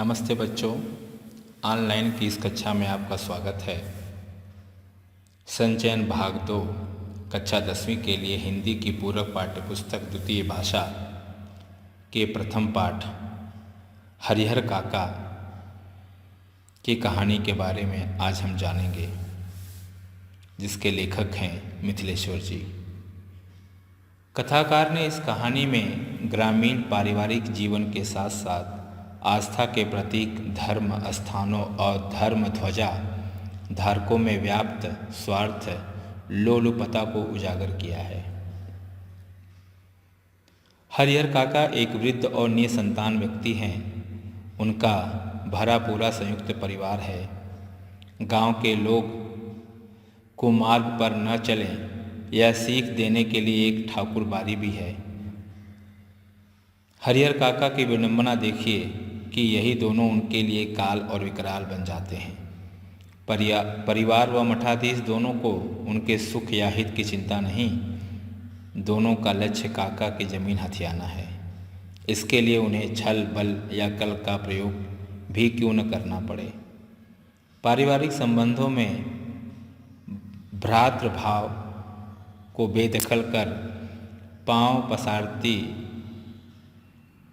नमस्ते बच्चों, ऑनलाइन की इस कक्षा में आपका स्वागत है। संचयन भाग 2 कक्षा 10वीं के लिए हिंदी की पूरक पाठ्यपुस्तक द्वितीय भाषा के प्रथम पाठ हरिहर काका की कहानी के बारे में आज हम जानेंगे, जिसके लेखक हैं मिथिलेश्वर जी। कथाकार ने इस कहानी में ग्रामीण पारिवारिक जीवन के साथ साथ आस्था के प्रतीक धर्म स्थानों और धर्म ध्वजा धारकों में व्याप्त स्वार्थ लोलुपता को उजागर किया है। हरिहर काका एक वृद्ध और निसंतान व्यक्ति हैं। उनका भरा पूरा संयुक्त परिवार है। गांव के लोग कुमार्ग पर न चलें यह सीख देने के लिए एक ठाकुर बारी भी है। हरिहर काका की विडंबना देखिए कि यही दोनों उनके लिए काल और विकराल बन जाते हैं। परिवार व मठाधीश दोनों को उनके सुख या हित की चिंता नहीं। दोनों का लक्ष्य काका की जमीन हथियाना है। इसके लिए उन्हें छल बल या कल का प्रयोग भी क्यों न करना पड़े। पारिवारिक संबंधों में भ्रातृभाव को बेदखल कर पांव पसारती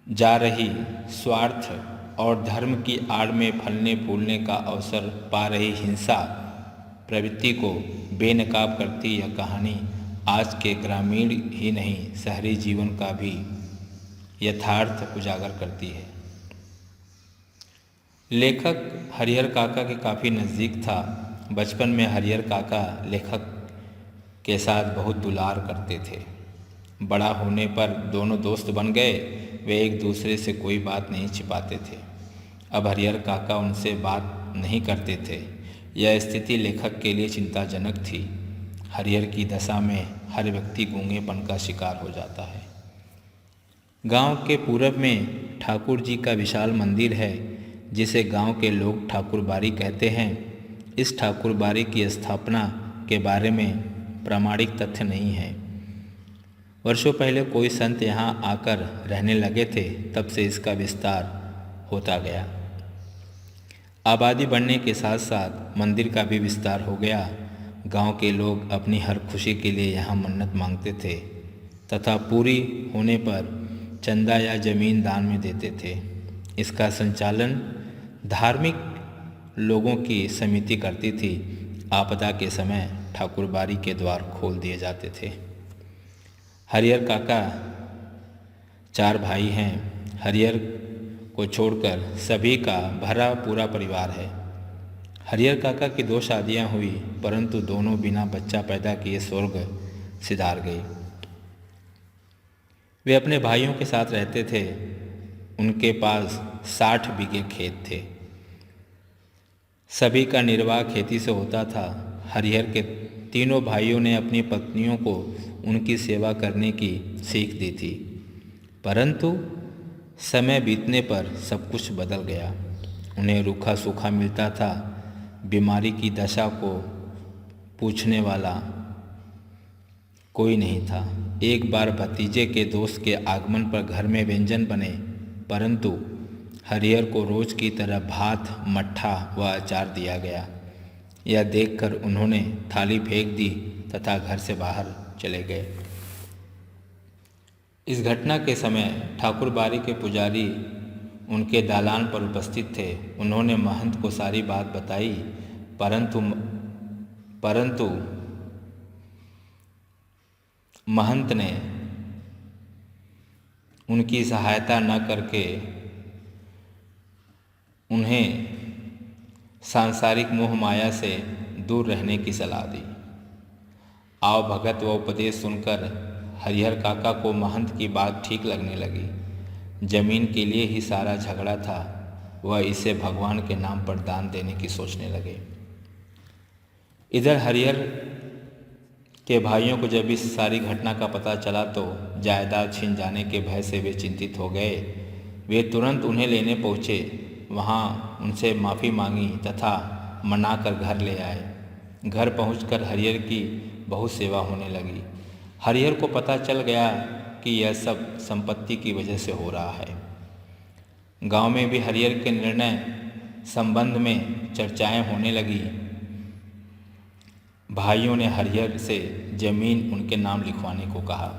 जा रही स्वार्थ और धर्म की आड़ में फलने फूलने का अवसर पा रही हिंसा प्रवृत्ति को बेनकाब करती यह कहानी आज के ग्रामीण ही नहीं शहरी जीवन का भी यथार्थ उजागर करती है। लेखक हरिहर काका के काफ़ी नज़दीक था। बचपन में हरिहर काका लेखक के साथ बहुत दुलार करते थे। बड़ा होने पर दोनों दोस्त बन गए। वे एक दूसरे से कोई बात नहीं छिपाते थे। अब हरिहर काका उनसे बात नहीं करते थे। यह स्थिति लेखक के लिए चिंताजनक थी। हरिहर की दशा में हर व्यक्ति गूंगेपन का शिकार हो जाता है। गांव के पूरब में ठाकुर जी का विशाल मंदिर है, जिसे गांव के लोग ठाकुर बारी कहते हैं। इस ठाकुर बारी की स्थापना के बारे में प्रामाणिक तथ्य नहीं है। वर्षों पहले कोई संत यहाँ आकर रहने लगे थे, तब से इसका विस्तार होता गया। आबादी बढ़ने के साथ साथ मंदिर का भी विस्तार हो गया। गांव के लोग अपनी हर खुशी के लिए यहाँ मन्नत मांगते थे तथा पूरी होने पर चंदा या जमीन दान में देते थे। इसका संचालन धार्मिक लोगों की समिति करती थी। आपदा के समय ठाकुरबारी के द्वार खोल दिए जाते थे। हरिहर काका 4 भाई हैं। हरिहर को छोड़कर सभी का भरा पूरा परिवार है। हरिहर काका की 2 शादियां हुई, परंतु दोनों बिना बच्चा पैदा किए स्वर्ग सिधार गई। वे अपने भाइयों के साथ रहते थे। उनके पास 60 बीघे खेत थे। सभी का निर्वाह खेती से होता था। हरिहर के तीनों भाइयों ने अपनी पत्नियों को उनकी सेवा करने की सीख दी थी, परंतु समय बीतने पर सब कुछ बदल गया। उन्हें रूखा सूखा मिलता था। बीमारी की दशा को पूछने वाला कोई नहीं था। एक बार भतीजे के दोस्त के आगमन पर घर में व्यंजन बने, परंतु हरिहर को रोज की तरह भात मट्ठा व अचार दिया गया। यह देखकर उन्होंने थाली फेंक दी तथा घर से बाहर चले गए। इस घटना के समय ठाकुर बारी के पुजारी उनके दालान पर उपस्थित थे। उन्होंने महंत को सारी बात बताई, परंतु महंत ने उनकी सहायता न करके उन्हें सांसारिक मोह माया से दूर रहने की सलाह दी। आव भगत व उपदेश सुनकर हरिहर काका को महंत की बात ठीक लगने लगी। जमीन के लिए ही सारा झगड़ा था। वह इसे भगवान के नाम पर दान देने की सोचने लगे। इधर हरिहर के भाइयों को जब इस सारी घटना का पता चला तो जायदाद छिन जाने के भय से वे चिंतित हो गए। वे तुरंत उन्हें लेने पहुँचे। वहाँ उनसे माफ़ी मांगी तथा मनाकर घर ले आए। घर पहुंचकर हरिहर की बहुत सेवा होने लगी। हरिहर को पता चल गया कि यह सब संपत्ति की वजह से हो रहा है। गांव में भी हरिहर के निर्णय संबंध में चर्चाएं होने लगी। भाइयों ने हरिहर से जमीन उनके नाम लिखवाने को कहा।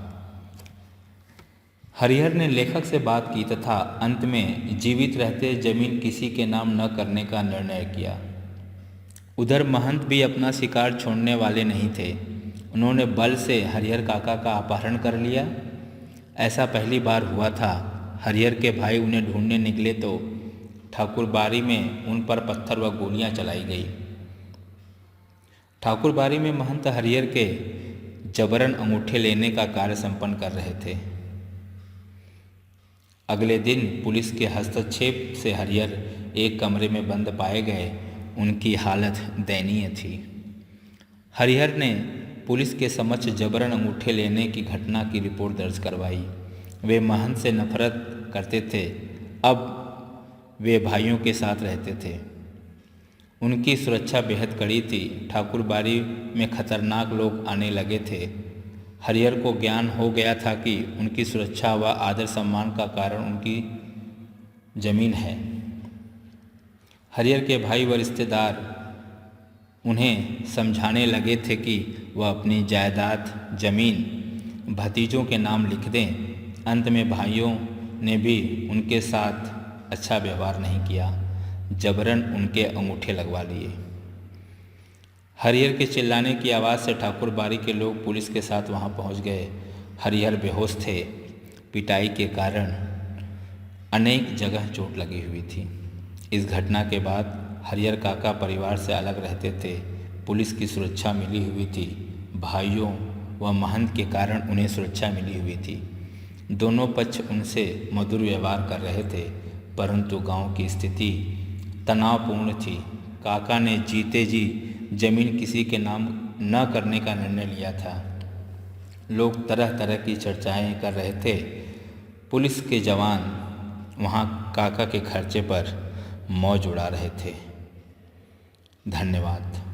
हरिहर ने लेखक से बात की तथा अंत में जीवित रहते जमीन किसी के नाम न करने का निर्णय किया। उधर महंत भी अपना शिकार छोड़ने वाले नहीं थे। उन्होंने बल से हरिहर काका का अपहरण कर लिया। ऐसा पहली बार हुआ था। हरिहर के भाई उन्हें ढूंढने निकले तो ठाकुरबाड़ी में उन पर पत्थर व गोलियां चलाई गई। ठाकुरबाड़ी में महंत हरिहर के जबरन अंगूठे लेने का कार्य संपन्न कर रहे थे। अगले दिन पुलिस के हस्तक्षेप से हरिहर एक कमरे में बंद पाए गए। उनकी हालत दयनीय थी। हरिहर ने पुलिस के समक्ष जबरन अंगूठे लेने की घटना की रिपोर्ट दर्ज करवाई। वे महंत से नफरत करते थे। अब वे भाइयों के साथ रहते थे। उनकी सुरक्षा बेहद कड़ी थी। ठाकुरबाड़ी में खतरनाक लोग आने लगे थे। हरिहर को ज्ञान हो गया था कि उनकी सुरक्षा व आदर सम्मान का कारण उनकी जमीन है। हरिहर के भाई व रिश्तेदार उन्हें समझाने लगे थे कि वह अपनी जायदाद जमीन भतीजों के नाम लिख दें। अंत में भाइयों ने भी उनके साथ अच्छा व्यवहार नहीं किया, जबरन उनके अंगूठे लगवा लिए। हरिहर के चिल्लाने की आवाज़ से ठाकुरबाड़ी के लोग पुलिस के साथ वहां पहुंच गए। हरिहर बेहोश थे। पिटाई के कारण अनेक जगह चोट लगी हुई थी। इस घटना के बाद हरिहर काका परिवार से अलग रहते थे। पुलिस की सुरक्षा मिली हुई थी। भाइयों व महंत के कारण उन्हें सुरक्षा मिली हुई थी। दोनों पक्ष उनसे मधुर व्यवहार कर रहे थे, परंतु गांव की स्थिति तनावपूर्ण थी। काका ने जीते जी जमीन किसी के नाम न करने का निर्णय लिया था। लोग तरह तरह की चर्चाएं कर रहे थे। पुलिस के जवान वहां काका के खर्चे पर मौज उड़ा रहे थे। धन्यवाद।